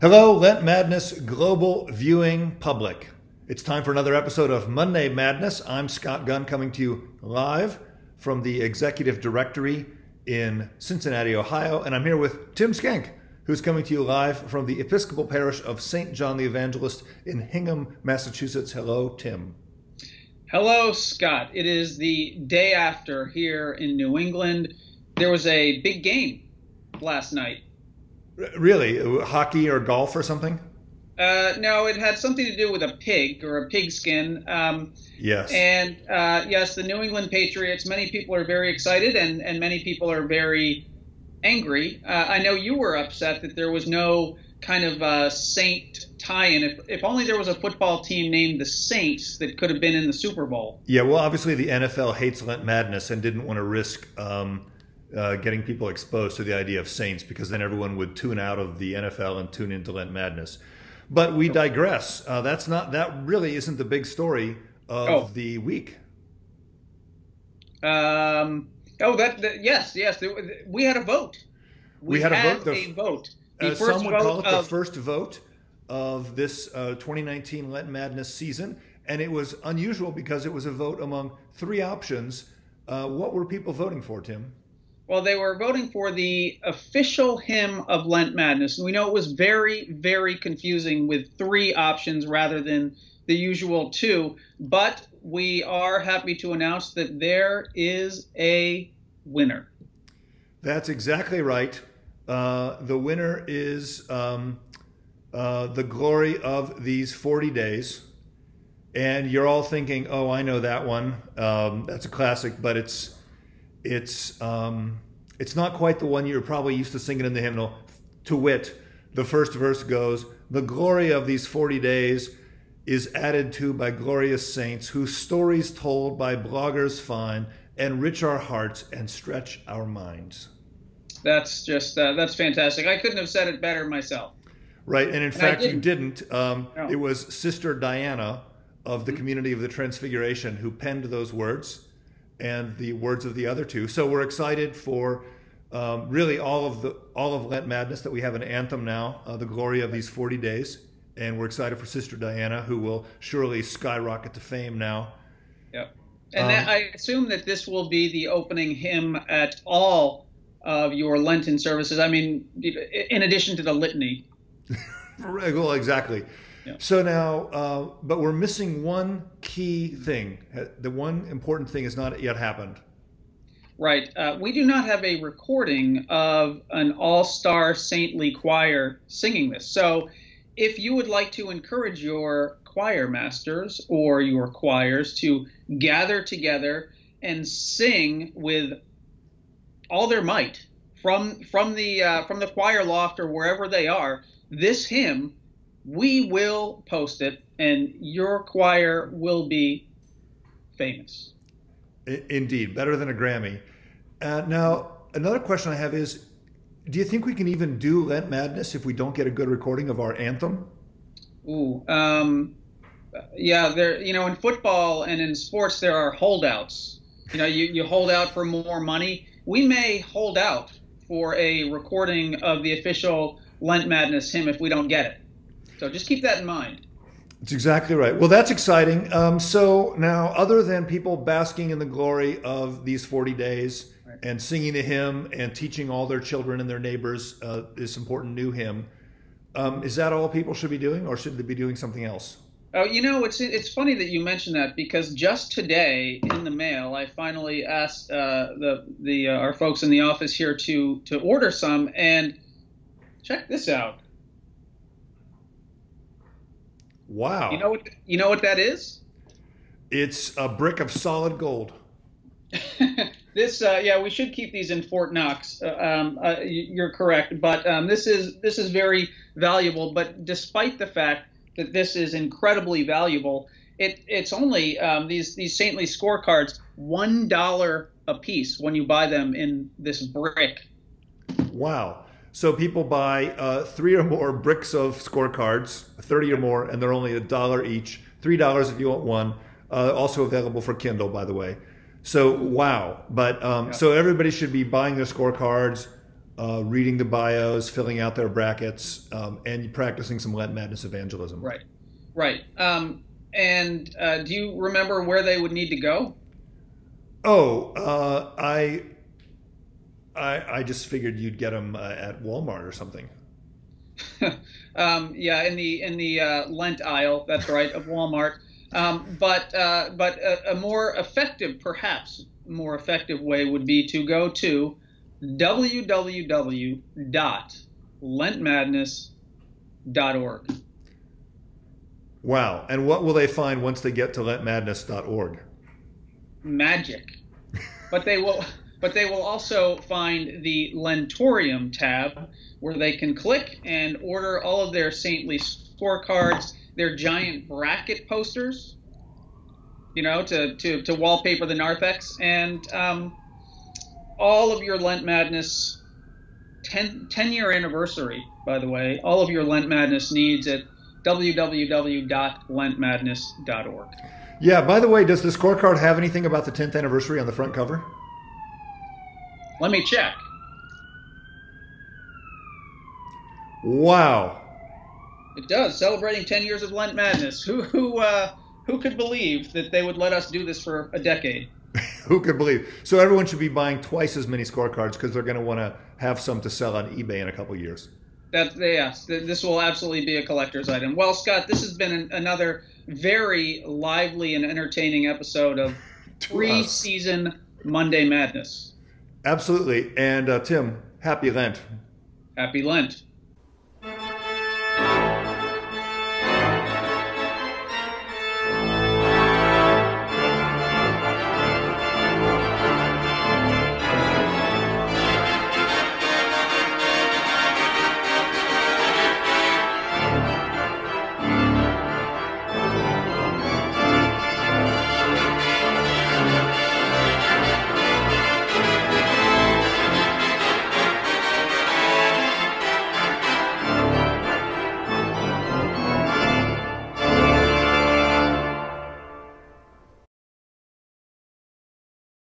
Hello, Lent Madness global viewing public. It's time for another episode of Monday Madness. I'm Scott Gunn coming to you live from the Executive Directory in Cincinnati, Ohio, and I'm here with Tim Schenck, who's coming to you live from the Episcopal Parish of St. John the Evangelist in Hingham, Massachusetts. Hello, Tim. Hello, Scott. It is the day after here in New England. There was a big game last night. Really? Hockey or golf or something? No, it had something to do with a pig or a pigskin. Yes. And yes, the New England Patriots, many people are very excited and many people are very angry. I know you were upset that there was no kind of Saint tie-in. If only there was a football team named the Saints that could have been in the Super Bowl. Yeah, well, obviously the NFL hates Lent Madness and didn't want to risk getting people exposed to the idea of saints, because then everyone would tune out of the NFL and tune into Lent Madness. But we digress. That really isn't the big story of the week. Yes. We had a vote. We had a vote. Some would call it the first vote of this 2019 Lent Madness season, and it was unusual because it was a vote among three options. What were people voting for, Tim? Well, they were voting for the official Hymn of Lent Madness. And we know it was very, very confusing with three options rather than the usual two. But we are happy to announce that there is a winner. That's exactly right. The winner is The Glory of These 40 Days. And you're all thinking, oh, I know that one. That's a classic, but it's not quite the one you're probably used to singing in the hymnal. To wit, the first verse goes, "The glory of these 40 days is added to by glorious saints, whose stories told by bloggers find, enrich our hearts and stretch our minds." That's just that's fantastic. I couldn't have said it better myself. Right, and in fact, you didn't. No. It was Sister Diana of the Community of the Transfiguration who penned those words and the words of the other two. So we're excited for really all of Lent Madness that we have an anthem now, The Glory of These 40 Days. And we're excited for Sister Diana, who will surely skyrocket to fame now. Yep. And I assume that this will be the opening hymn at all of your Lenten services. I mean, in addition to the litany. Well, exactly. Yeah. So now, but we're missing one key thing. The one important thing has not yet happened. Right. We do not have a recording of an all-star saintly choir singing this. So if you would like to encourage your choir masters or your choirs to gather together and sing with all their might from the choir loft or wherever they are, this hymn, we will post it, and your choir will be famous. Indeed, better than a Grammy. Now, another question I have is, do you think we can even do Lent Madness if we don't get a good recording of our anthem? Ooh, yeah. There, in football and in sports, there are holdouts. You hold out for more money. We may hold out for a recording of the official Lent Madness hymn if we don't get it. So just keep that in mind. That's exactly right. Well, that's exciting. So now, other than people basking in the glory of these 40 days and singing the hymn and teaching all their children and their neighbors this important new hymn, is that all people should be doing, or should they be doing something else? Oh, it's funny that you mentioned that, because just today in the mail, I finally asked our folks in the office here to order some, and check this out. Wow. You know what that is? It's a brick of solid gold. This, we should keep these in Fort Knox. You're correct, but this is very valuable. But despite the fact that this is incredibly valuable, it's only these saintly scorecards $1 a piece when you buy them in this brick. Wow. So people buy 3 or more bricks of scorecards, 30 or more, and they're only $1 each. $3 if you want one. Also available for Kindle, by the way. So wow. But so everybody should be buying their scorecards, reading the bios, filling out their brackets, and practicing some Lent Madness evangelism. Right, right. And do you remember where they would need to go? Oh, I just figured you'd get them at Walmart or something. Yeah, in the Lent aisle. That's right, of Walmart. But a more effective, perhaps more effective way would be to go to www.lentmadness.org. Wow. And what will they find once they get to lentmadness.org? Magic. But they will also find the Lentorium tab, where they can click and order all of their saintly scorecards, their giant bracket posters, to wallpaper the narthex, and all of your Lent Madness 10-year anniversary, by the way, all of your Lent Madness needs at www.lentmadness.org. Yeah, by the way, does the scorecard have anything about the 10th anniversary on the front cover? Let me check. Wow. It does, celebrating 10 years of Lent Madness. Who could believe that they would let us do this for a decade? Who could believe? So everyone should be buying twice as many scorecards because they're going to want to have some to sell on eBay in a couple of years. Yes, this will absolutely be a collector's item. Well, Scott, this has been another very lively and entertaining episode of pre-season Monday Madness. Absolutely. And Tim, happy Lent. Happy Lent.